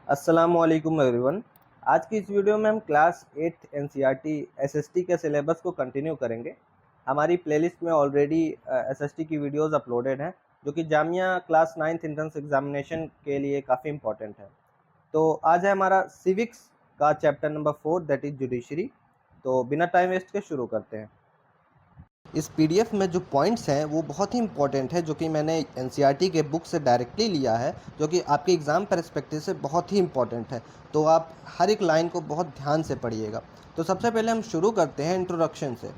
अस्सलामुअलैकुम एवरीवन। आज की इस वीडियो में हम क्लास 8 एनसीईआरटी एसएसटी के सिलेबस को कंटिन्यू करेंगे। हमारी प्लेलिस्ट में ऑलरेडी एसएसटी की वीडियोस अपलोडेड हैं जो कि Jamia class 9th entrance examination के लिए काफ़ी इंपॉर्टेंट है। तो आज है हमारा सिविक्स का chapter number 4 that is judiciary. तो बिना टाइम वेस्ट के शुरू करते हैं। इस पीडीएफ में जो पॉइंट्स हैं वो बहुत ही इंपॉर्टेंट है, जो कि मैंने एनसीईआरटी के बुक से डायरेक्टली लिया है, जो कि आपके एग्ज़ाम परस्पेक्टिव से बहुत ही इंपॉर्टेंट है। तो आप हर एक लाइन को बहुत ध्यान से पढ़िएगा। तो सबसे पहले हम शुरू करते हैं इंट्रोडक्शन से।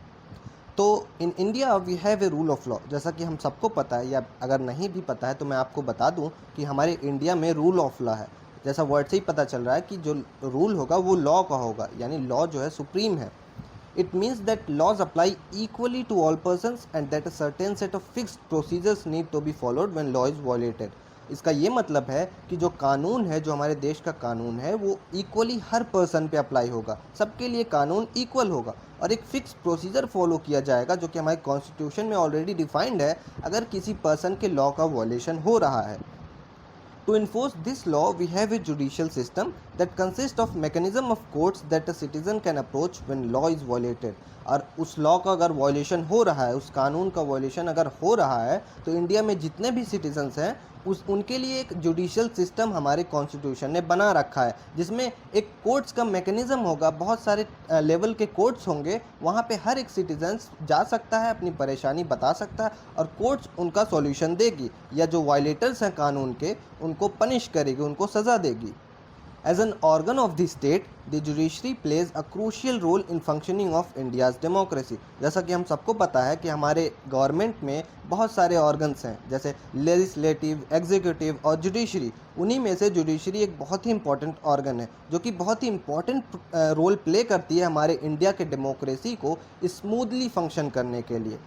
तो in India we have a rule of law. जैसा कि हम सबको पता है, या अगर नहीं भी पता है तो मैं आपको बता दूं कि हमारे इंडिया में रूल ऑफ लॉ है। जैसा वर्ड से ही पता चल रहा है कि जो रूल होगा वो लॉ का होगा, यानी लॉ जो है सुप्रीम है। It means that laws apply equally to all persons and that a certain set of fixed procedures need to be followed when law is violated. इसका ये मतलब है कि जो कानून है, जो हमारे देश का कानून है, वो इक्वली हर पर्सन पे अप्लाई होगा, सबके लिए कानून इक्वल होगा और एक फिक्स प्रोसीजर फॉलो किया जाएगा जो कि हमारे कॉन्स्टिट्यूशन में ऑलरेडी डिफाइंड है अगर किसी पर्सन के लॉ का वॉयलेशन हो रहा है। To enforce this law, we have a judicial system that consists of mechanism of courts that a citizen can approach when law is violated. और उस लॉ का अगर वॉयलेशन हो रहा है, उस कानून का वॉयलेशन अगर हो रहा है, तो इंडिया में जितने भी सिटीजन्स हैं उनके लिए एक जुडिशियल सिस्टम हमारे कॉन्स्टिट्यूशन ने बना रखा है, जिसमें एक कोर्ट्स का मैकेनिज्म होगा। बहुत सारे लेवल के कोर्ट्स होंगे, वहाँ पे हर एक सिटीजन्स जा सकता है, अपनी परेशानी बता सकता है और कोर्ट्स उनका सॉल्यूशन देगी, या जो वायलेटर्स हैं कानून के उनको पनिश करेगी, उनको सज़ा देगी। As an organ of the state, the judiciary plays a crucial role in functioning of India's democracy. जैसा कि हम सबको पता है कि हमारे गवर्नमेंट में बहुत सारे ऑर्गन्स हैं, जैसे लेजिस्लेटिव, एग्जीक्यूटिव और जुडिशरी। उन्हीं में से जुडिशरी एक बहुत ही इंपॉर्टेंट ऑर्गन है जो कि बहुत ही इंपॉर्टेंट रोल प्ले करती है हमारे इंडिया के डेमोक्रेसी को स्मूथली फंक्शन करने के लिए।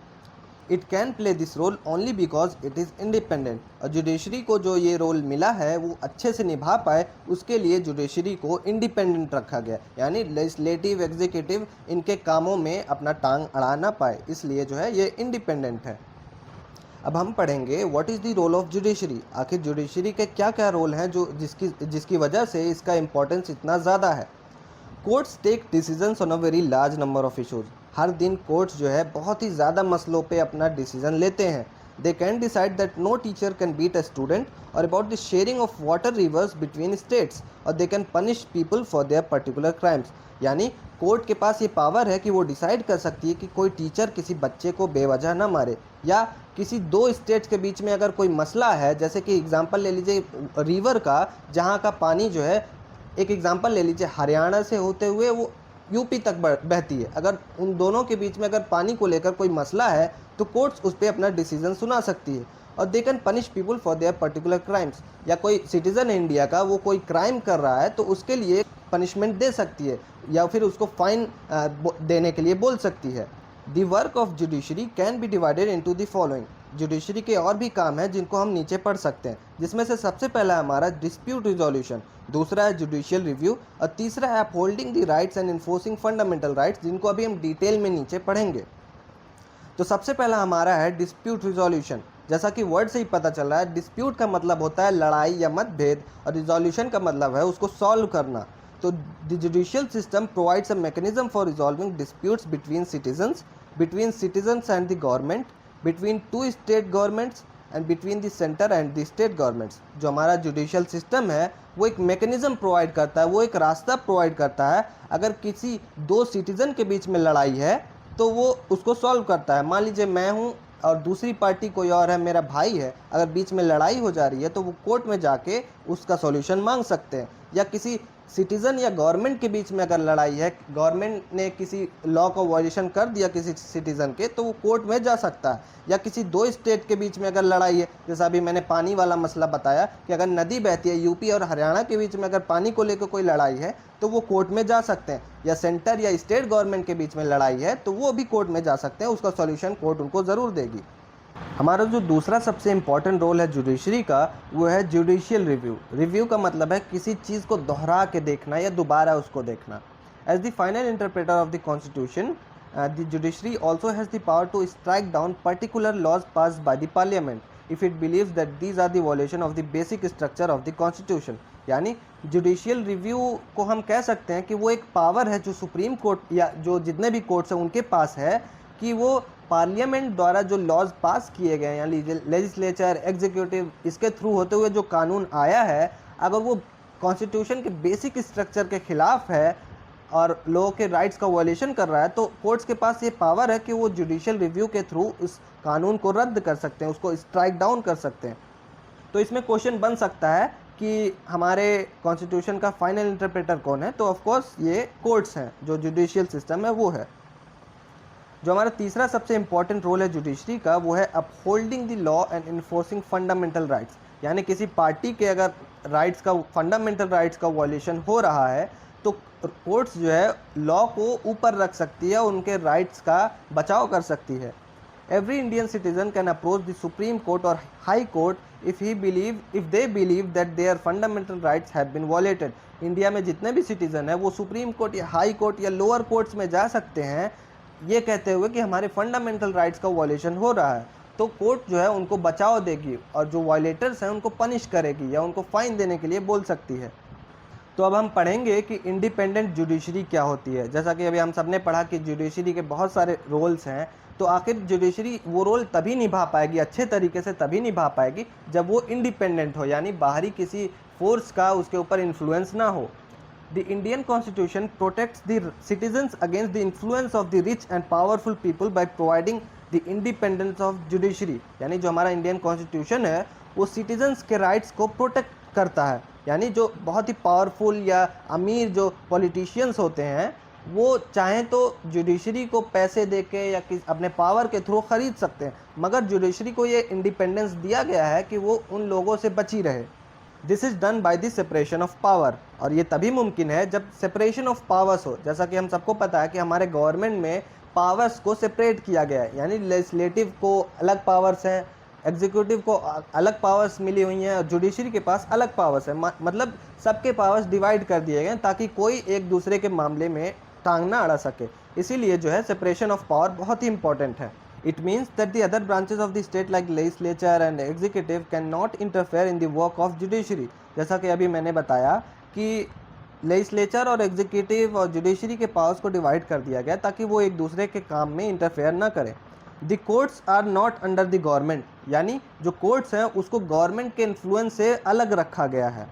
It can play this role only because it is independent. और जुडिशरी को जो ये रोल मिला है वो अच्छे से निभा पाए, उसके लिए जुडिशरी को इंडिपेंडेंट रखा गया, यानी लेजिस्लेटिव, एग्जीक्यूटिव इनके कामों में अपना टांग अड़ा ना पाए, इसलिए जो है ये इंडिपेंडेंट है। अब हम पढ़ेंगे what is the role of judiciary. आखिर जुडिशरी के क्या क्या रोल हैं जो जिसकी वजह से इसका इम्पोर्टेंस इतना ज़्यादा है। Courts take decisions on a very large number of issues. हर दिन कोर्ट्स जो है बहुत ही ज़्यादा मसलों पे अपना डिसीजन लेते हैं। They can decide that no teacher can beat a student और about the sharing of water rivers between states, और they can punish people for their particular crimes. यानी कोर्ट के पास ये पावर है कि वो डिसाइड कर सकती है कि कोई टीचर किसी बच्चे को बेवजह ना मारे, या किसी दो स्टेट्स के बीच में अगर कोई मसला है, जैसे कि एग्जांपल ले लीजिए रिवर का, जहाँ का पानी जो है, एक एग्जांपल ले लीजिए हरियाणा से होते हुए वो यूपी तक बहती है। अगर उन दोनों के बीच में अगर पानी को लेकर कोई मसला है तो कोर्ट्स उस पर अपना डिसीजन सुना सकती है। और they can punish people for their particular crimes. या कोई सिटीज़न है इंडिया का, वो कोई क्राइम कर रहा है तो उसके लिए पनिशमेंट दे सकती है, या फिर उसको फाइन देने के लिए बोल सकती है। The work of judiciary can be divided into the following. Judiciary के और भी काम हैं जिनको हम नीचे पढ़ सकते हैं, जिसमें से सबसे पहला हमारा डिस्प्यूट रिजोल्यूशन, दूसरा है जुडिशियल रिव्यू और तीसरा है upholding the rights and enforcing fundamental rights, जिनको अभी हम डिटेल में नीचे पढ़ेंगे। तो सबसे पहला हमारा है डिस्प्यूट रिजोल्यूशन। जैसा कि वर्ड से ही पता चल रहा है, डिस्प्यूट का मतलब होता है लड़ाई या मतभेद, और रिजोल्यूशन का मतलब है उसको सॉल्व करना। तो the judicial system provides a mechanism for resolving disputes between citizens and the government, between two state governments and between the centre and the state governments. जो हमारा जुडिशियल सिस्टम है वो एक मैकेनिज्म प्रोवाइड करता है, वो एक रास्ता प्रोवाइड करता है। अगर किसी दो सिटीज़न के बीच में लड़ाई है तो वो उसको सॉल्व करता है। मान लीजिए मैं हूँ और दूसरी पार्टी कोई और है, मेरा भाई है, अगर बीच में लड़ाई हो जा रही है तो वो कोर्ट में जाके उसका सॉल्यूशन मांग सकते हैं। या किसी सिटीज़न या गवर्नमेंट के बीच में अगर लड़ाई है, गवर्नमेंट ने किसी लॉ का वायलेशन कर दिया किसी सिटीज़न के, तो वो कोर्ट में जा सकता है। या किसी दो स्टेट के बीच में अगर लड़ाई है, जैसा अभी मैंने पानी वाला मसला बताया कि अगर नदी बहती है यूपी और हरियाणा के बीच में, अगर पानी को लेकर कोई लड़ाई है तो वो कोर्ट में जा सकते हैं। या सेंटर या स्टेट गवर्नमेंट के बीच में लड़ाई है तो वो भी कोर्ट में जा सकते हैं, उसका सॉल्यूशन कोर्ट उनको ज़रूर देगी। हमारा जो दूसरा सबसे इम्पॉर्टेंट रोल है जुडिशरी का, वो है जुडिशियल रिव्यू। रिव्यू का मतलब है किसी चीज़ को दोहरा के देखना या दोबारा उसको देखना। As the final interpreter of the constitution, the judiciary also has the power to strike down particular laws passed by the parliament if it believes that these are the violation of the basic structure of the constitution। यानी judicial review को हम कह सकते हैं कि वो एक power है जो सुप्रीम कोर्ट या जो जितने भी कोर्ट्स हैं उनके पास है कि वो पार्लियामेंट द्वारा जो लॉज पास किए गए हैं यानी लेजिस्लेचर एग्जीक्यूटिव इसके थ्रू होते हुए जो कानून आया है, अगर वो कॉन्स्टिट्यूशन के बेसिक स्ट्रक्चर के खिलाफ है और लोगों के राइट्स का वायलेशन कर रहा है, तो कोर्ट्स के पास ये पावर है कि वो जुडिशियल रिव्यू के थ्रू उस कानून को रद्द कर सकते हैं, उसको स्ट्राइक डाउन कर सकते हैं। तो इसमें क्वेश्चन बन सकता है कि हमारे कॉन्स्टिट्यूशन का फाइनल इंटरप्रेटर कौन है, तो ऑफ कोर्स ये कोर्ट्स हैं, जो जुडिशियल सिस्टम है वो है। जो हमारा तीसरा सबसे इंपॉर्टेंट रोल है जुडिशरी का, वो है upholding the law and enforcing fundamental rights. यानी किसी पार्टी के अगर राइट्स का फंडामेंटल राइट्स का वायलेशन हो रहा है तो कोर्ट्स जो है लॉ को ऊपर रख सकती है और उनके राइट्स का बचाव कर सकती है। Every Indian citizen can approach the supreme Court और high court if they believe that their fundamental rights have been violated. India में जितने भी सिटीजन हैं वो सुप्रीम कोर्ट या हाई कोर्ट या लोअर कोर्ट्स में जा सकते हैं ये कहते हुए कि हमारे फंडामेंटल राइट्स का वायलेशन हो रहा है, तो कोर्ट जो है उनको बचाव देगी और जो वायलेटर्स हैं उनको पनिश करेगी या उनको फाइन देने के लिए बोल सकती है। तो अब हम पढ़ेंगे कि इंडिपेंडेंट जुडिशरी क्या होती है। जैसा कि अभी हम सब ने पढ़ा कि जुडिशरी के बहुत सारे रोल्स हैं, तो आखिर जुडिशरी वो रोल तभी निभा पाएगी, अच्छे तरीके से तभी निभा पाएगी जब वो इंडिपेंडेंट हो, यानी बाहरी किसी फोर्स का उसके ऊपर इन्फ्लुएंस ना हो। The Indian Constitution protects the citizens against the influence of the rich and powerful people by providing the independence of judiciary। यानी जो हमारा इंडियन कॉन्स्टिट्यूशन है वो सिटीजन्स के राइट्स को प्रोटेक्ट करता है, यानी जो बहुत ही पावरफुल या अमीर जो पॉलिटिशियंस होते हैं वो चाहें तो जुडिशरी को पैसे दे के या अपने पावर के थ्रू ख़रीद सकते हैं, मगर जुडिशरी को ये इंडिपेंडेंस दिया गया है कि वो उन लोगों से बची रहे। This is done by the separation of power, और ये तभी मुमकिन है जब सेपरेशन ऑफ पावर्स हो। जैसा कि हम सबको पता है कि हमारे गवर्नमेंट में पावर्स को सेपरेट किया गया है, यानी लेजिस्लेटिव को अलग पावर्स हैं, एग्जीक्यूटिव को अलग पावर्स मिली हुई हैं और जुडिशरी के पास अलग पावर्स हैं। मतलब सबके पावर्स डिवाइड कर दिए गए ताकि कोई एक दूसरे के मामले में टांग ना अड़ा सके। इसीलिए जो है सेपरेशन ऑफ पावर बहुत ही इंपॉर्टेंट है। It means that the other branches of the state like legislature and executive cannot interfere in the work of judiciary। जैसा कि अभी मैंने बताया कि लेजिस्लेचर और एग्जीक्यूटिव और जुडिशरी के पावर्स को डिवाइड कर दिया गया ताकि वो एक दूसरे के काम में इंटरफेयर ना करें। The courts are not under the government, यानी जो कोर्ट्स हैं उसको गवर्नमेंट के इन्फ्लुएंस से अलग रखा गया है।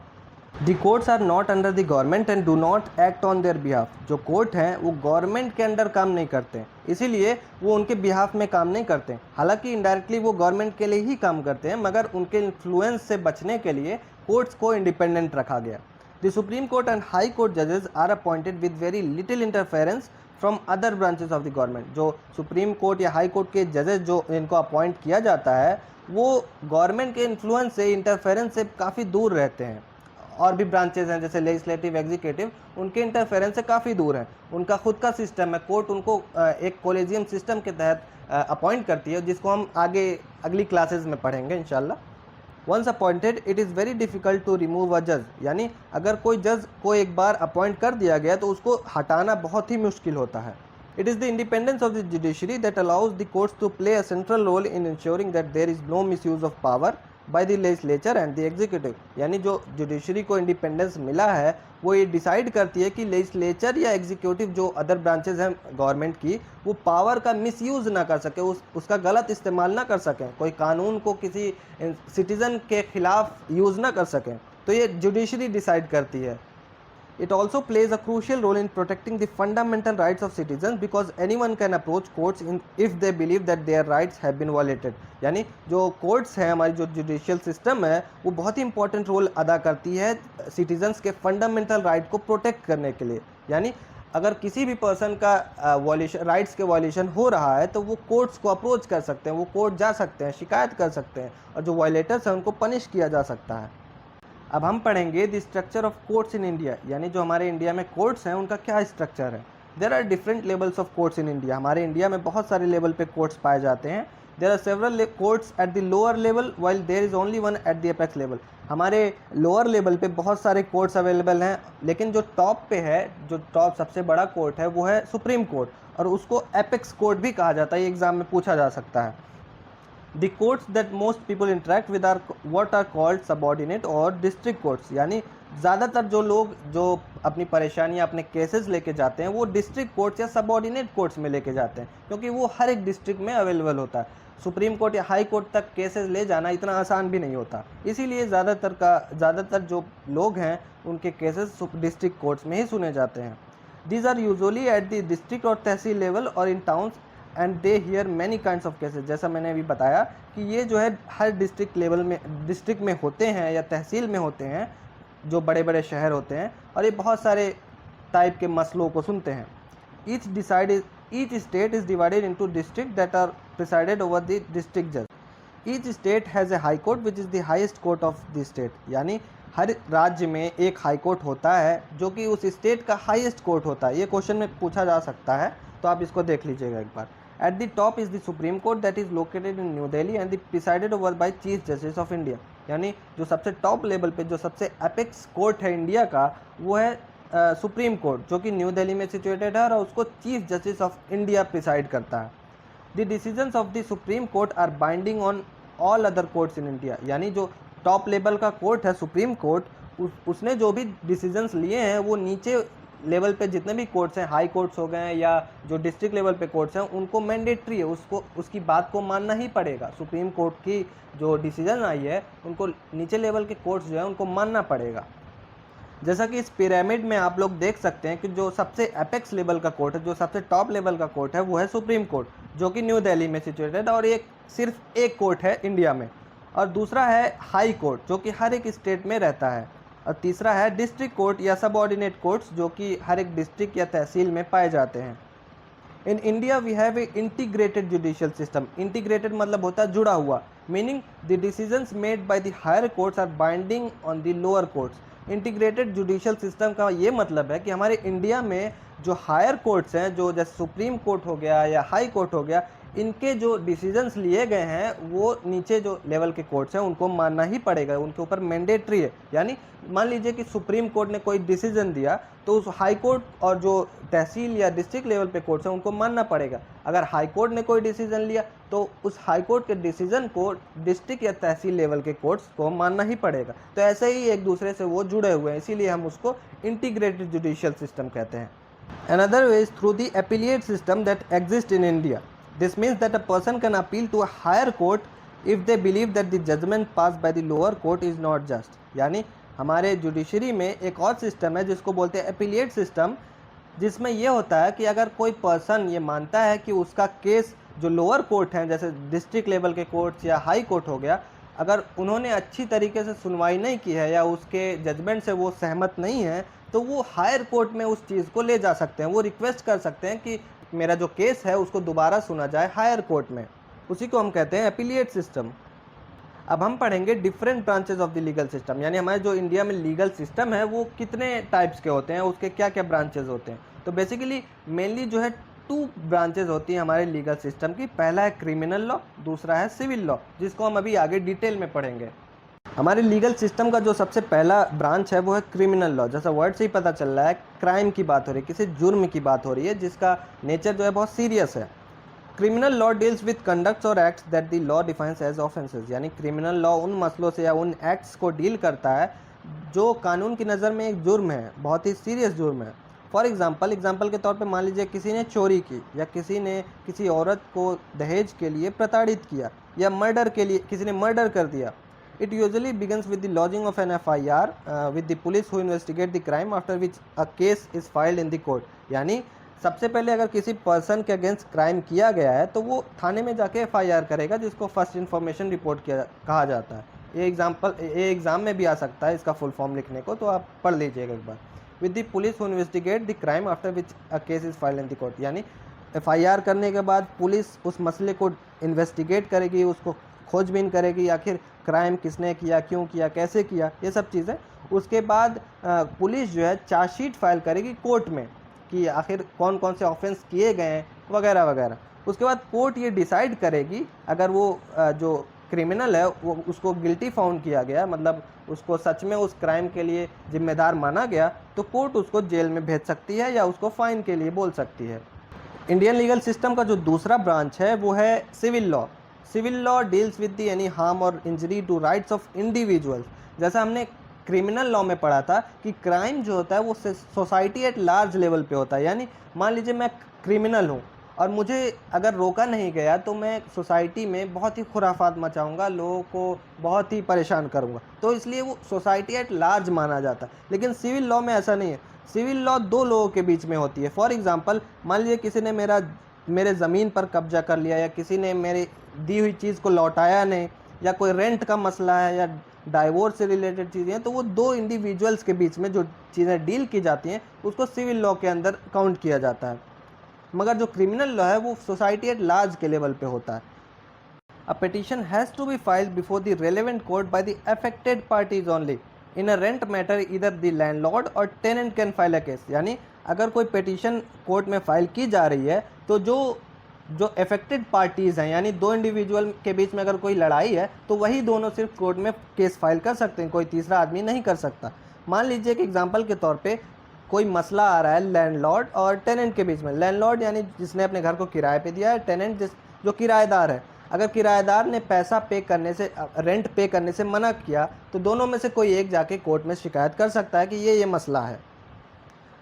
The courts are not under the government and do not act on their behalf. जो कोर्ट हैं वो गवर्नमेंट के अंडर काम नहीं करते, इसीलिए वो उनके बिहाफ में काम नहीं करते। हालांकि इनडायरेक्टली वो गवर्नमेंट के लिए ही काम करते हैं, मगर उनके इन्फ्लुएंस से बचने के लिए कोर्ट्स को इंडिपेंडेंट रखा गया। The supreme Court and high court जजेस are appointed with very little interference from other branches of the government. जो सुप्रीम कोर्ट या हाई कोर्ट के जजेस जो इनको अपॉइंट किया जाता है वो गवर्नमेंट के इन्फ्लुएंस से इंटरफेरेंस से काफ़ी दूर रहते हैं। और भी ब्रांचेज हैं जैसे लेजिस्लेटिव एग्जीक्यूटिव, उनके इंटरफेरेंस से काफ़ी दूर हैं, उनका खुद का सिस्टम है। कोर्ट उनको एक कोलेजियम सिस्टम के तहत अपॉइंट करती है, जिसको हम आगे अगली क्लासेस में पढ़ेंगे इंशाल्लाह। Once appointed it is very difficult to remove a जज, यानी अगर कोई जज को एक बार अपॉइंट कर दिया गया तो उसको हटाना बहुत ही मुश्किल होता है। It is the independence of the judiciary that allows the courts to play a central role in ensuring that there is no misuse of power by the legislature and the executive. यानी जो judiciary को independence मिला है वो ये decide करती है कि लेजिस्लेचर या एग्जीक्यूटिव जो अदर ब्रांचेज हैं गवर्नमेंट की, वो पावर का मिसयूज़ ना कर सके, उसका गलत इस्तेमाल ना कर सकें, कोई कानून को किसी सिटीज़न के खिलाफ यूज़ ना कर सकें। तो ये जुडिशरी डिसाइड करती है। It also plays a crucial role in protecting the fundamental rights of citizens because anyone can approach courts if they believe that their rights have been violated। यानी जो courts हैं, हमारी जो जुडिशियल सिस्टम है, वो बहुत ही इंपॉर्टेंट रोल अदा करती है सिटीजन्स के फंडामेंटल राइट को प्रोटेक्ट करने के लिए। यानी अगर किसी भी पर्सन का राइट्स के वायलेशन हो रहा है तो वो कोर्ट्स को अप्रोच कर सकते हैं, वो कोर्ट जा सकते हैं, शिकायत कर सकते हैं, और जो वायलेटर्स हैं उनको पनिश किया जा सकता है। अब हम पढ़ेंगे the structure of courts in India, यानी जो हमारे इंडिया में कोर्ट्स हैं उनका क्या स्ट्रक्चर है। There are different levels of courts in India. हमारे इंडिया में बहुत सारे लेवल पे कोर्ट्स पाए जाते हैं। There are several courts at the lower level while there is only one at the apex level. हमारे लोअर लेवल पे बहुत सारे कोर्ट्स अवेलेबल हैं, लेकिन जो टॉप पे है, जो टॉप सबसे बड़ा कोर्ट है वो है सुप्रीम कोर्ट, और उसको एपेक्स कोर्ट भी कहा जाता है। ये एग्ज़ाम में पूछा जा सकता है। The courts that most people interact with are what are called subordinate और डिस्ट्रिक्ट कोर्ट्स, यानी ज़्यादातर जो लोग जो अपनी परेशानियाँ अपने केसेस लेके जाते हैं वो डिस्ट्रिक्ट कोर्ट्स या सबऑर्डिनेट कोर्ट्स में लेके जाते हैं, क्योंकि वो हर एक डिस्ट्रिक्ट में अवेलेबल होता है। सुप्रीम कोर्ट या हाई कोर्ट तक केसेस ले जाना इतना आसान भी नहीं होता, इसीलिए ज़्यादातर जो लोग हैं उनके केसेस डिस्ट्रिक्ट कोर्ट्स में ही सुने जाते हैं। These are usually at the district और तहसील लेवल और in towns and they hear many kinds of cases. जैसा मैंने अभी बताया कि ये जो है हर डिस्ट्रिक्ट लेवल में, डिस्ट्रिक्ट में होते हैं या तहसील में होते हैं, जो बड़े बड़े शहर होते हैं, और ये बहुत सारे टाइप के मसलों को सुनते हैं। Each state is divided into districts that are presided over the district judge. Each state has a high court which is the highest court of the state. यानी हर राज्य में एक हाई कोर्ट होता है जो कि उस स्टेट का हाईएस्ट कोर्ट होता है। ये क्वेश्चन में पूछा जा सकता है, तो आप इसको देख लीजिएगा एक बार। At the top is the Supreme Court that is located in New Delhi and presided over by Chief Justice of India. यानी जो सबसे टॉप लेवल पे जो सबसे एपेक्स कोर्ट है इंडिया का, वो है सुप्रीम कोर्ट, जो कि न्यू दिल्ली में सिचुएटेड है और उसको chief justice of India preside करता है। The decisions of the supreme court are binding on all other courts in India. यानी जो टॉप लेवल का कोर्ट है सुप्रीम कोर्ट, उसने जो भी डिसीजंस लिए हैं वो नीचे लेवल पे जितने भी कोर्ट्स हैं, हाई कोर्ट्स हो गए हैं या जो डिस्ट्रिक्ट लेवल पे कोर्ट्स हैं, उनको मैंडेटरी है, उसकी बात को मानना ही पड़ेगा। सुप्रीम कोर्ट की जो डिसीजन आई है उनको नीचे लेवल के कोर्ट्स जो है उनको मानना पड़ेगा। जैसा कि इस पिरामिड में आप लोग देख सकते हैं कि जो सबसे एपेक्स लेवल का कोर्ट है, जो सबसे टॉप लेवल का कोर्ट है, वो है सुप्रीम कोर्ट, जो कि न्यू दिल्ली में सिचुएटेड है और एक सिर्फ एक कोर्ट है इंडिया में। और दूसरा है हाई कोर्ट, जो कि हर एक स्टेट में रहता है। और तीसरा है डिस्ट्रिक्ट कोर्ट या सबऑर्डिनेट कोर्ट्स, जो कि हर एक डिस्ट्रिक्ट या तहसील में पाए जाते हैं। In India we have a integrated judicial system. Integrated मतलब होता है जुड़ा हुआ, meaning the decisions made by the higher courts are binding on the lower courts. Integrated judicial system का ये मतलब है कि हमारे इंडिया में जो हायर कोर्ट्स हैं, जो जैसे सुप्रीम कोर्ट हो गया या हाई कोर्ट हो गया, इनके जो डिसीजंस लिए गए हैं वो नीचे जो लेवल के कोर्ट्स हैं उनको मानना ही पड़ेगा, उनके ऊपर मैंडेटरी है। यानी मान लीजिए कि सुप्रीम कोर्ट ने कोई डिसीजन दिया तो उस हाई कोर्ट और जो तहसील या डिस्ट्रिक्ट लेवल पे कोर्ट्स हैं उनको मानना पड़ेगा। अगर हाई कोर्ट ने कोई डिसीजन लिया तो उस हाई कोर्ट के डिसीजन को डिस्ट्रिक्ट या तहसील लेवल के कोर्ट्स को मानना ही पड़ेगा। तो ऐसे ही एक दूसरे से वो जुड़े हुए हैं, इसीलिए हम उसको इंटीग्रेटेड जुडिशियल सिस्टम कहते हैं। Another way is through the appellate system that exists in India. This means that a person can appeal to a higher court if they believe that the judgment passed by the lower court is not just. यानी हमारे judiciary में एक और system है जिसको बोलते हैं appellate system, जिसमें ये होता है कि अगर कोई पर्सन ये मानता है कि उसका केस जो लोअर कोर्ट हैं, जैसे डिस्ट्रिक्ट लेवल के कोर्ट्स या हाई कोर्ट हो गया, अगर उन्होंने अच्छी तरीके से सुनवाई नहीं की है या उसके जजमेंट से वो सहमत नहीं है, तो वो हायर कोर्ट में उस चीज़ को ले जा सकते हैं। वो रिक्वेस्ट कर सकते हैं कि मेरा जो केस है उसको दोबारा सुना जाए हायर कोर्ट में। उसी को हम कहते हैं एपिलिएट सिस्टम। अब हम पढ़ेंगे different branches of the legal system, यानी हमारे जो इंडिया में लीगल सिस्टम है वो कितने टाइप्स के होते हैं, उसके क्या क्या ब्रांचेज होते हैं। तो बेसिकली मेनली जो है 2 ब्रांचेज होती हैं हमारे लीगल सिस्टम की। पहला है क्रिमिनल लॉ, दूसरा है सिविल लॉ, जिसको हम अभी आगे डिटेल में पढ़ेंगे। हमारे लीगल सिस्टम का जो सबसे पहला ब्रांच है वो है क्रिमिनल लॉ। जैसा वर्ड से ही पता चल रहा है, क्राइम की बात हो रही है, किसी जुर्म की बात हो रही है जिसका नेचर जो है बहुत सीरियस है। Criminal law deals with conducts और acts that the law defines as offences. यानी क्रिमिनल लॉ उन मसलों से या उन एक्ट्स को डील करता है जो कानून की नज़र में एक जुर्म है, बहुत ही सीरियस जुर्म है। फॉर एग्जाम्पल के तौर पे मान लीजिए किसी ने चोरी की या किसी ने किसी औरत को दहेज के लिए प्रताड़ित किया या मर्डर के लिए किसी ने मर्डर कर दिया। It usually begins with the lodging of an FIR with the police who investigate the crime, after which a case is filed in the court. यानी सबसे पहले अगर किसी पर्सन के अगेंस्ट क्राइम किया गया है तो वो थाने में जाके FIR करेगा, जिसको फर्स्ट इन्फॉर्मेशन रिपोर्ट कहा जाता है। ये एग्ज़ाम में भी आ सकता है इसका फुल फॉर्म लिखने को, तो आप पढ़ लीजिएगा एक बार। With the police who investigate the crime after which a case is filed in the court. यानी FIR करने के बाद पुलिस उस मसले को इन्वेस्टिगेट करेगी, उसको खोजबीन करेगी, आखिर क्राइम किसने किया, क्यों किया, कैसे किया, ये सब चीज़ें। उसके बाद पुलिस जो है चार्जशीट फाइल करेगी कोर्ट में कि आखिर कौन कौन से ऑफेंस किए गए हैं वगैरह वगैरह। उसके बाद कोर्ट ये डिसाइड करेगी, अगर वो जो क्रिमिनल है वो उसको गिल्टी फाउंड किया गया, मतलब उसको सच में उस क्राइम के लिए जिम्मेदार माना गया, तो कोर्ट उसको जेल में भेज सकती है या उसको फाइन के लिए बोल सकती है। इंडियन लीगल सिस्टम का जो दूसरा ब्रांच है वो है civil law. Civil law deals with the any harm और injury to rights of individuals. जैसा हमने क्रिमिनल लॉ में पढ़ा था कि क्राइम जो होता है वो सोसाइटी एट लार्ज लेवल पे होता है, यानी मान लीजिए मैं क्रिमिनल हूँ और मुझे अगर रोका नहीं गया तो मैं सोसाइटी में बहुत ही खुराफात मचाऊंगा, लोगों को बहुत ही परेशान करूंगा, तो इसलिए वो सोसाइटी एट लार्ज माना जाता है। लेकिन सिविल लॉ में ऐसा नहीं है। सिविल लॉ दो लोगों के बीच में होती है। फॉर एग्जांपल, मान लीजिए किसी ने मेरे ज़मीन पर कब्जा कर लिया, या किसी ने मेरी दी हुई चीज़ को लौटाया नहीं, या कोई रेंट का मसला है, या डाइवोर्स से रिलेटेड चीज़ें हैं, तो वो दो इंडिविजुअल्स के बीच में जो चीज़ें डील की जाती हैं उसको सिविल लॉ के अंदर काउंट किया जाता है। मगर जो क्रिमिनल लॉ है वो सोसाइटी एट लार्ज के लेवल पे होता है। A petition has to be filed before the relevant court by the affected parties only. In a rent matter either the landlord और tenant can file a case. यानी अगर कोई petition court में file की जा रही है तो जो जो अफेक्टेड पार्टीज़ हैं, यानी दो इंडिविजुअल के बीच में अगर कोई लड़ाई है तो वही दोनों सिर्फ कोर्ट में केस फाइल कर सकते हैं, कोई तीसरा आदमी नहीं कर सकता। मान लीजिए कि एग्जांपल के तौर पे कोई मसला आ रहा है लैंडलॉर्ड और टेनेंट के बीच में। लैंडलॉर्ड यानी जिसने अपने घर को किराए पे दिया है, टेनेंट जो किराएदार है। अगर किराएदार ने पैसा पे करने से, रेंट पे करने से मना किया, तो दोनों में से कोई एक जाके कोर्ट में शिकायत कर सकता है कि ये मसला है।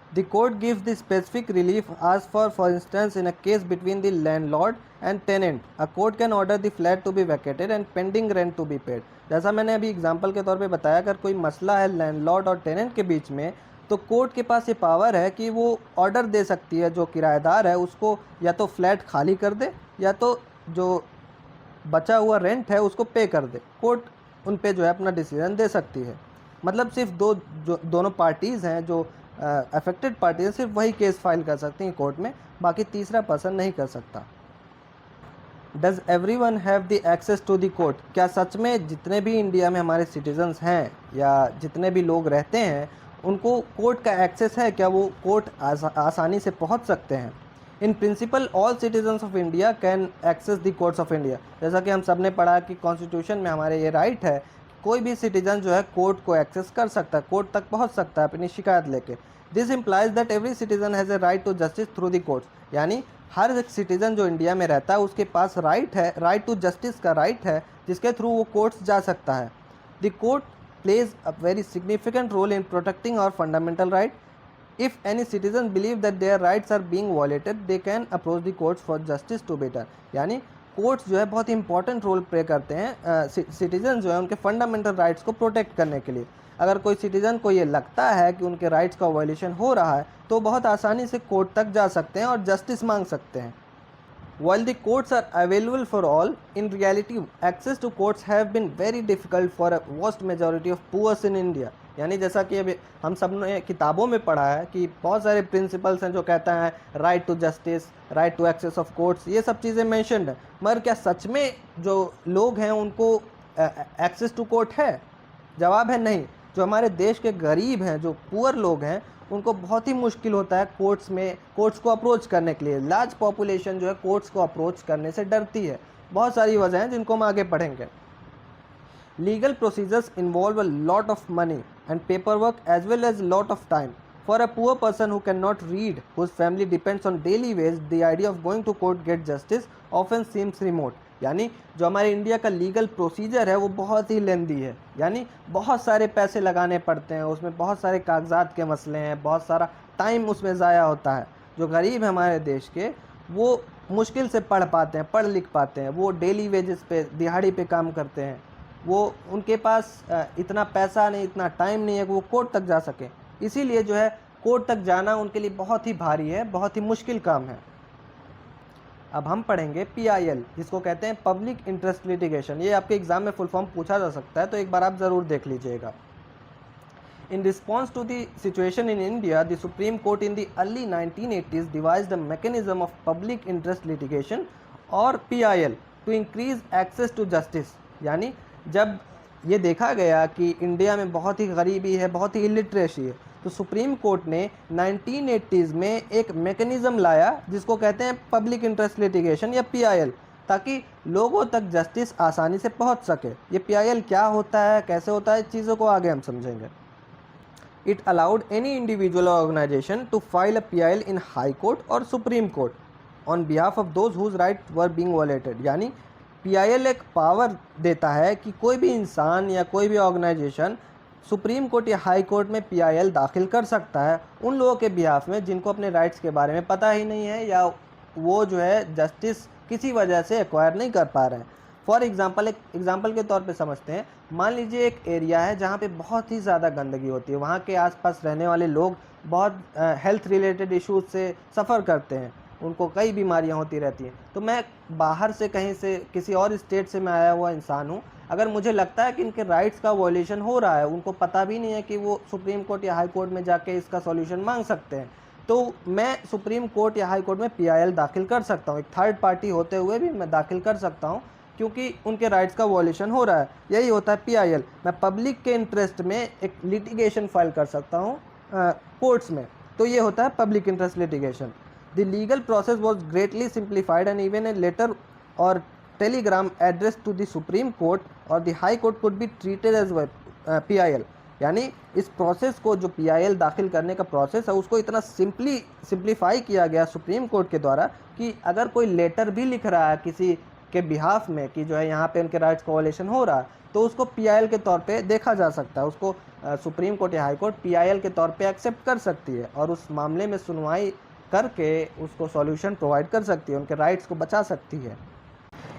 The court gives the specific relief as for instance, in a case between the landlord and tenant, a court can order the flat to be vacated and pending rent to be paid. जैसा मैंने अभी example के तौर पे बताया, अगर कोई मसला है लैंडलॉर्ड और टेनेंट के बीच में, तो कोर्ट के पास ये पावर है कि वो ऑर्डर दे सकती है जो किराएदार है उसको या तो फ्लैट खाली कर दे या तो जो बचा हुआ रेंट है उसको पे कर दे। कोर्ट उन पे जो है अपना डिसीजन दे सकती है। मतलब सिर्फ दोनों पार्टीज़ हैं जो अफेक्टेड पार्टीज, सिर्फ वही केस फाइल कर सकती हैं कोर्ट में, बाकी तीसरा पर्सन नहीं कर सकता। Does everyone have the access to the court. क्या सच में जितने भी इंडिया में हमारे सिटीजन्स हैं या जितने भी लोग रहते हैं उनको कोर्ट का एक्सेस है? क्या वो कोर्ट आसानी से पहुंच सकते हैं? In principle all citizens of India can access the courts of India. जैसा कि हम सब ने पढ़ा कि कॉन्स्टिट्यूशन में हमारे ये राइट है, कोई भी सिटीजन जो है कोर्ट को एक्सेस कर सकता है, कोर्ट तक पहुंच सकता है अपनी शिकायत लेके। This implies that every citizen has a right to justice through the courts. यानी हर एक सिटीजन जो इंडिया में रहता है उसके पास राइट है, राइट टू जस्टिस का राइट है, जिसके थ्रू वो कोर्ट्स जा सकता है। The court plays a very significant role in protecting our fundamental right. If any citizen believe that their rights are being violated they can approach the courts for justice to better. यानी courts जो है बहुत ही important role play करते हैं citizen जो है उनके fundamental rights को प्रोटेक्ट करने के लिए। अगर कोई सिटीजन को ये लगता है कि उनके राइट्स का वायलेशन हो रहा है तो बहुत आसानी से कोर्ट तक जा सकते हैं और जस्टिस मांग सकते हैं। While the courts are available for all, in reality access to courts have been very difficult for a vast majority of poors in India. यानी जैसा कि अभी हम सब ने किताबों में पढ़ा है कि बहुत सारे प्रिंसिपल्स हैं जो कहता है right to justice, right to access of courts, ये सब चीज़ें मेंशन्ड है। मगर क्या सच में जो लोग हैं उनको एक्सेस टू कोर्ट है? जवाब है नहीं। जो हमारे देश के गरीब हैं, जो पुअर लोग हैं, उनको बहुत ही मुश्किल होता है कोर्ट्स को अप्रोच करने के लिए। लार्ज पॉपुलेशन जो है कोर्ट्स को अप्रोच करने से डरती है। बहुत सारी वजह हैं जिनको हम आगे पढ़ेंगे। Legal procedures involve a lot of money and paper work as well as lot of time. For a poor person who can not read, whose family depends on daily wage, the idea of going to court get justice often seems remote. यानी जो हमारे India का legal procedure है वो बहुत ही लेंदी है, यानी बहुत सारे पैसे लगाने पड़ते हैं, उसमें बहुत सारे कागजात के मसले हैं, बहुत सारा टाइम उसमें ज़ाया होता है। जो गरीब है हमारे देश के, वो मुश्किल से पढ़ पाते हैं, पढ़ लिख पाते हैं, वो डेली वेजेस पे, दिहाड़ी पे काम करते हैं, वो उनके पास इतना पैसा नहीं, इतना टाइम नहीं है कि वो कोर्ट तक जा सके। इसीलिए जो है कोर्ट तक जाना उनके लिए बहुत ही भारी है, बहुत ही मुश्किल काम है। अब हम पढ़ेंगे PIL, जिसको कहते हैं पब्लिक इंटरेस्ट लिटिगेशन। ये आपके एग्जाम में फुल फॉर्म पूछा जा सकता है, तो एक बार आप ज़रूर देख लीजिएगा। In response to the situation in India, the Supreme Court in the early 1980s devised a mechanism of public interest litigation और PIL to increase access to justice। यानी जब ये देखा गया कि इंडिया में बहुत ही गरीबी है, बहुत ही इलिटरेसी है, तो सुप्रीम कोर्ट ने 1980s में एक मैकेनिज़्म लाया जिसको कहते हैं पब्लिक इंटरेस्ट लिटिगेशन या PIL, ताकि लोगों तक जस्टिस आसानी से पहुंच सके। ये PIL क्या होता है, कैसे होता है, चीज़ों को आगे हम समझेंगे। It allowed any individual or organization to file a PIL in High Court or Supreme Court on behalf of those whose rights were being violated। यानी पीआईएल एक पावर देता है कि कोई भी इंसान या कोई भी ऑर्गेनाइजेशन सुप्रीम कोर्ट या हाई कोर्ट में पीआईएल दाखिल कर सकता है उन लोगों के बिहाफ में जिनको अपने राइट्स के बारे में पता ही नहीं है या वो जो है जस्टिस किसी वजह से एक्वायर नहीं कर पा रहे हैं। फॉर एग्जांपल, एक एग्जांपल के तौर पे समझते हैं। मान लीजिए एक एरिया है जहाँ पे बहुत ही ज़्यादा गंदगी होती है, वहाँ के आसपास रहने वाले लोग बहुत हेल्थ रिलेटेड इश्यूज से सफ़र करते हैं, उनको कई बीमारियाँ होती रहती हैं। तो मैं बाहर से कहीं से किसी और स्टेट से मैं आया हुआ इंसान हूँ, अगर मुझे लगता है कि इनके राइट्स का वॉयलेशन हो रहा है, उनको पता भी नहीं है कि वो सुप्रीम कोर्ट या हाई कोर्ट में जाके इसका सॉल्यूशन मांग सकते हैं, तो मैं सुप्रीम कोर्ट या हाई कोर्ट में पीआईएल दाखिल कर सकता हूँ। एक थर्ड पार्टी होते हुए भी मैं दाखिल कर सकता हूँ क्योंकि उनके राइट्स का वॉयलेशन हो रहा है। यही होता है पीआईएल। मैं पब्लिक के इंटरेस्ट में एक लिटिगेशन फाइल कर सकता हूँ कोर्ट्स में, तो ये होता है public interest litigation. The legal process was greatly simplified and even a letter और telegram address to the supreme Court और the high court could be treated as PIL. यानी इस प्रोसेस को, जो पीआईएल दाखिल करने का प्रोसेस है, उसको इतना सिंप्लीफाई किया गया सुप्रीम कोर्ट के द्वारा कि अगर कोई लेटर भी लिख रहा है किसी के बिहाफ में कि जो है यहाँ पे उनके राइट्स का वॉयलेशन हो रहा है, तो उसको पीआईएल के तौर पे देखा जा सकता है। उसको सुप्रीम कोर्ट या हाई कोर्ट पीआईएल के तौर पे एक्सेप्ट कर सकती है और उस मामले में सुनवाई करके उसको सॉल्यूशन प्रोवाइड कर सकती है, उनके राइट्स को बचा सकती है।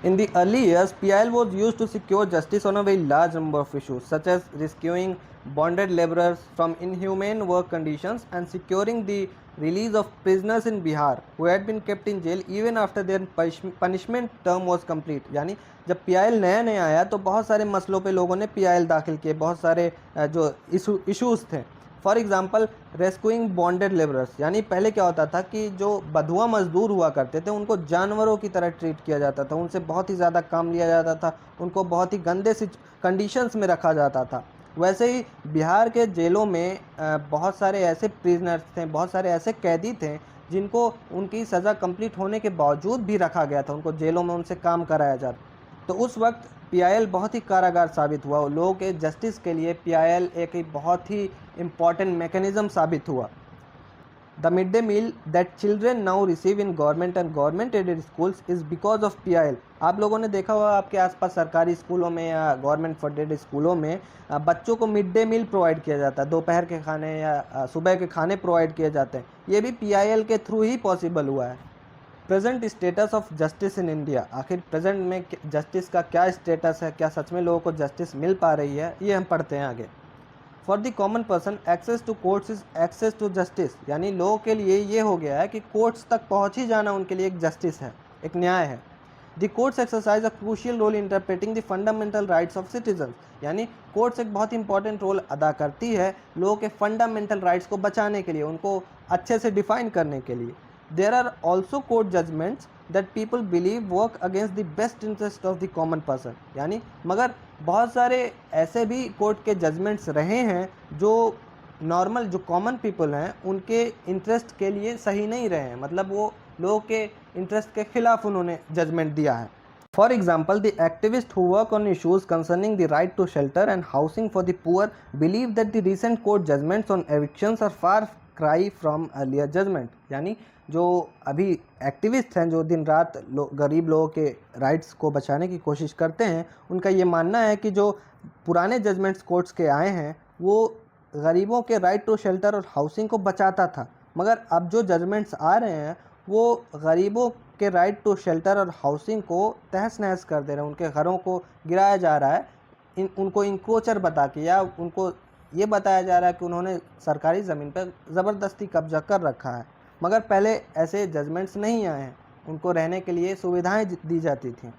In the early years, PIL was used to secure justice on a very large number of issues, such as rescuing bonded laborers from inhumane work conditions and securing the release of prisoners in Bihar who had been kept in jail even after their punishment term was complete। यानी जब PIL नया नया आया तो बहुत सारे मसलों पे लोगों ने PIL दाखिल किए, बहुत सारे जो इशूज़ थे। For example rescuing bonded labourers, यानी पहले क्या होता था कि जो बधुआ मजदूर हुआ करते थे उनको जानवरों की तरह ट्रीट किया जाता था, उनसे बहुत ही ज़्यादा काम लिया जाता था, उनको बहुत ही गंदे सी कंडीशंस में रखा जाता था। वैसे ही बिहार के जेलों में बहुत सारे ऐसे प्रिजनर्स थे, बहुत सारे ऐसे कैदी थे जिनको उनकी सज़ा कंप्लीट होने के बावजूद भी रखा गया था, उनको जेलों में उनसे काम कराया जाता। तो उस वक्त पीआईएल बहुत ही कारागार साबित हुआ, लोगों के जस्टिस के लिए पीआईएल एक बहुत ही इम्पॉर्टेंट मैकेनिज्म साबित हुआ। The mid day meal that children now receive in government and government aided schools is because of PIL. आप लोगों ने देखा होगा आपके आसपास सरकारी स्कूलों में या गवर्नमेंट फंडेड स्कूलों में बच्चों को मिड डे मील प्रोवाइड किया जाता है, दोपहर के खाने या सुबह के खाने प्रोवाइड किए जाते हैं। ये भी पीआईएल के थ्रू ही पॉसिबल हुआ है। Present status of justice in India, आखिर प्रेजेंट में जस्टिस का क्या स्टेटस है, क्या सच में लोगों को जस्टिस मिल पा रही है, ये हम पढ़ते हैं आगे। For the common person access to courts is access to justice, यानी लोगों के लिए ये हो गया है कि कोर्ट्स तक पहुंच ही जाना उनके लिए एक जस्टिस है, एक न्याय है। The courts exercise a crucial role interpreting the fundamental rights of citizen, यानी कोर्ट्स एक बहुत इंपॉर्टेंट रोल अदा करती है लोगों के फंडामेंटल राइट्स को बचाने के लिए, उनको अच्छे से डिफाइन करने के लिए। There are also court judgments that people believe work against the best interest of the common person, यानी मगर बहुत सारे ऐसे भी कोर्ट के जजमेंट्स रहे हैं जो नॉर्मल, जो कॉमन पीपल हैं, उनके इंटरेस्ट के लिए सही नहीं रहे हैं, मतलब वो लोगों के इंटरेस्ट के खिलाफ उन्होंने जजमेंट दिया है। For example, the activists who work on issues concerning the right to shelter and housing for the poor believe that the recent court judgments on evictions are far cry from earlier judgment, यानी जो अभी activist हैं जो दिन रात गरीब लोगों के राइट्स को बचाने की कोशिश करते हैं, उनका ये मानना है कि जो पुराने जजमेंट्स कोर्ट्स के आए हैं वो गरीबों के राइट टू शेल्टर और हाउसिंग को बचाता था, मगर अब जो जजमेंट्स आ रहे हैं वो गरीबों के राइट टू शेल्टर और हाउसिंग को तहस नहस कर दे रहे हैं, उनके घरों को गिराया जा रहा है, उनको इंक्रोचर बता के, या उनको ये बताया जा रहा है कि उन्होंने सरकारी ज़मीन पर ज़बरदस्ती कब्जा कर रखा है, मगर पहले ऐसे जजमेंट्स नहीं आए हैं, उनको रहने के लिए सुविधाएं दी जाती थी।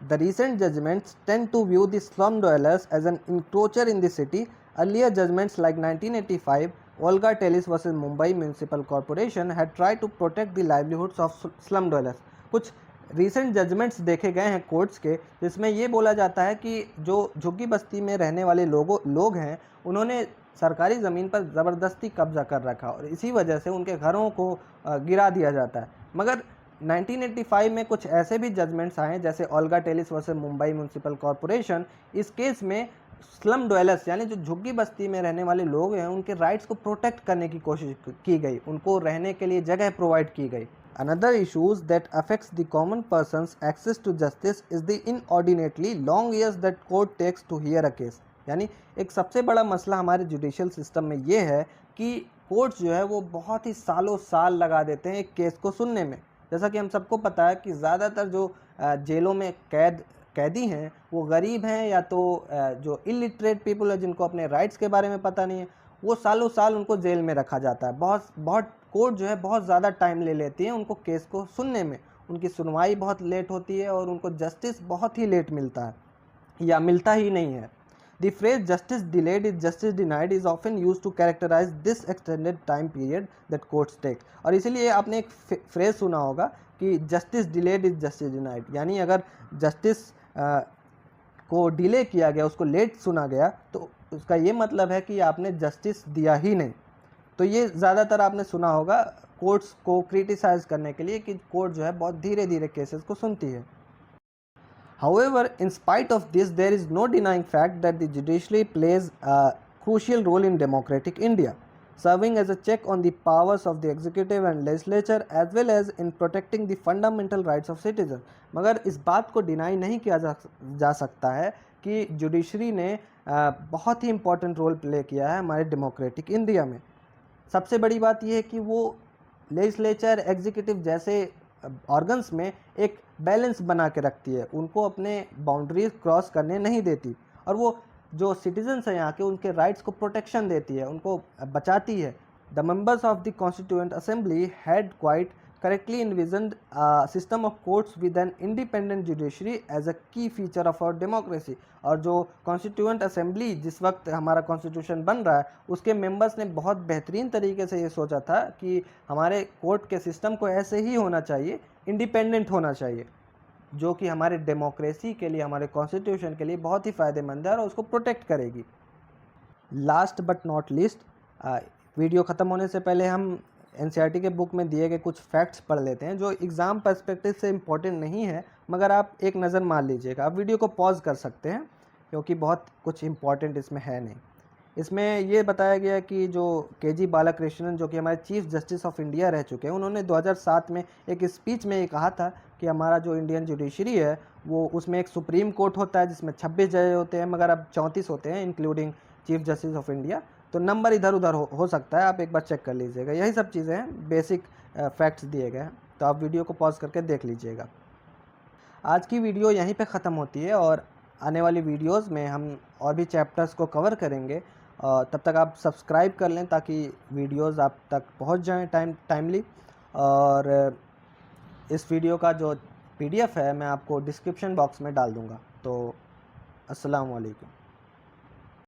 The recent judgments tend to view the slum dwellers as an encroacher in the city. Earlier judgments like 1985 Olga Tellis versus Mumbai Municipal Corporation had tried to protect the livelihoods of slum dwellers। कुछ recent judgements देखे गए हैं courts के जिसमें ये बोला जाता है कि जो झुग्गी बस्ती में रहने वाले लोग हैं उन्होंने सरकारी ज़मीन पर ज़बरदस्ती कब्जा कर रखा और इसी वजह से उनके घरों को गिरा दिया जाता है। मगर 1985 में कुछ ऐसे भी जजमेंट्स आए जैसे Olga Tellis versus Mumbai municipal corporation. इस केस में स्लम ड्वेलर्स यानी जो झुग्गी बस्ती में रहने वाले लोग हैं उनके राइट्स को प्रोटेक्ट करने की कोशिश की गई, उनको रहने के लिए जगह प्रोवाइड की गई। Another issues that affects the common person's access to justice is the inordinately long years that court takes to hear a case। यानी एक सबसे बड़ा मसला हमारे जुडिशियल सिस्टम में ये है कि कोर्ट्स जो है वो बहुत ही सालों साल लगा देते हैं एक केस को सुनने में। जैसा कि हम सबको पता है कि ज़्यादातर जो जेलों में कैदी हैं वो गरीब हैं या तो जो इलिटरेट पीपल है जिनको अपने राइट्स के बारे में पता नहीं है, वो सालों साल उनको जेल में रखा जाता है। बहुत कोर्ट जो है बहुत ज़्यादा टाइम ले लेती है उनको केस को सुनने में, उनकी सुनवाई बहुत लेट होती है और उनको जस्टिस बहुत ही लेट मिलता है या मिलता ही नहीं है। The phrase justice delayed is justice denied is often use to characterize this extended time period that courts take. और इसीलिए आपने एक फ्रेज सुना होगा कि justice delayed is justice denied, यानी अगर जस्टिस को डिले किया गया, उसको लेट सुना गया, तो उसका ये मतलब है कि आपने जस्टिस दिया ही नहीं। तो ये ज़्यादातर आपने सुना होगा कोर्ट्स को क्रिटिसाइज करने के लिए कि कोर्ट जो है बहुत धीरे धीरे केसेस को सुनती है। However, in spite of this, there is no denying fact that the judiciary plays a crucial role in democratic India, serving as a check on the powers of the executive and legislature as well as in protecting the fundamental rights of citizens। मगर इस बात को deny नहीं किया जा सकता है कि जुडिशरी ने बहुत ही इम्पोर्टेंट रोल प्ले किया है हमारे डेमोक्रेटिक इंडिया में। सबसे बड़ी बात यह है कि वो लेजिस्लेचर, एग्जीक्यूटिव जैसे ऑर्गन्स में एक बैलेंस बना के रखती है, उनको अपने बाउंड्रीज क्रॉस करने नहीं देती, और वो जो सिटीजन्स हैं यहाँ के उनके राइट्स को प्रोटेक्शन देती है, उनको बचाती है। The members of the constituent assembly had quite correctly envisioned a system of courts with an independent judiciary as a key feature of our democracy। और जो कॉन्स्टिट्यूएंट असेंबली जिस वक्त हमारा कॉन्स्टिट्यूशन बन रहा है उसके मेंबर्स ने बहुत बेहतरीन तरीके से ये सोचा था कि हमारे कोर्ट के सिस्टम को ऐसे ही होना चाहिए, इंडिपेंडेंट होना चाहिए, जो कि हमारे डेमोक्रेसी के लिए, हमारे कॉन्स्टिट्यूशन के लिए बहुत ही फ़ायदेमंद है और उसको प्रोटेक्ट करेगी। Last but not least, video ख़त्म होने से पहले हम एनसीईआरटी के बुक में दिए गए कुछ फैक्ट्स पढ़ लेते हैं जो एग्ज़ाम पर्सपेक्टिव से इम्पोर्टेंट नहीं है, मगर आप एक नज़र मार लीजिएगा। आप वीडियो को पॉज कर सकते हैं क्योंकि बहुत कुछ इम्पोर्टेंट इसमें है नहीं। इसमें ये बताया गया कि जो के.जी. बालाकृष्णन, जो कि हमारे चीफ जस्टिस ऑफ इंडिया रह चुके हैं, उन्होंने 2007 में एक स्पीच में ये कहा था कि हमारा जो इंडियन जुडिशरी है वो उसमें एक सुप्रीम कोर्ट होता है जिसमें 26 जज होते हैं, मगर अब 34 होते हैं including chief justice of India. तो नंबर इधर उधर हो सकता है, आप एक बार चेक कर लीजिएगा। यही सब चीज़ें हैं, बेसिक फैक्ट्स दिए गए हैं, तो आप वीडियो को पॉज करके देख लीजिएगा। आज की वीडियो यहीं पे ख़त्म होती है और आने वाली वीडियोस में हम और भी चैप्टर्स को कवर करेंगे। तब तक आप सब्सक्राइब कर लें ताकि वीडियोस आप तक पहुंच जाएं टाइमली। और इस वीडियो का जो PDF है मैं आपको डिस्क्रिप्शन बॉक्स में डाल दूँगा। तो अस्सलाम वालेकुम।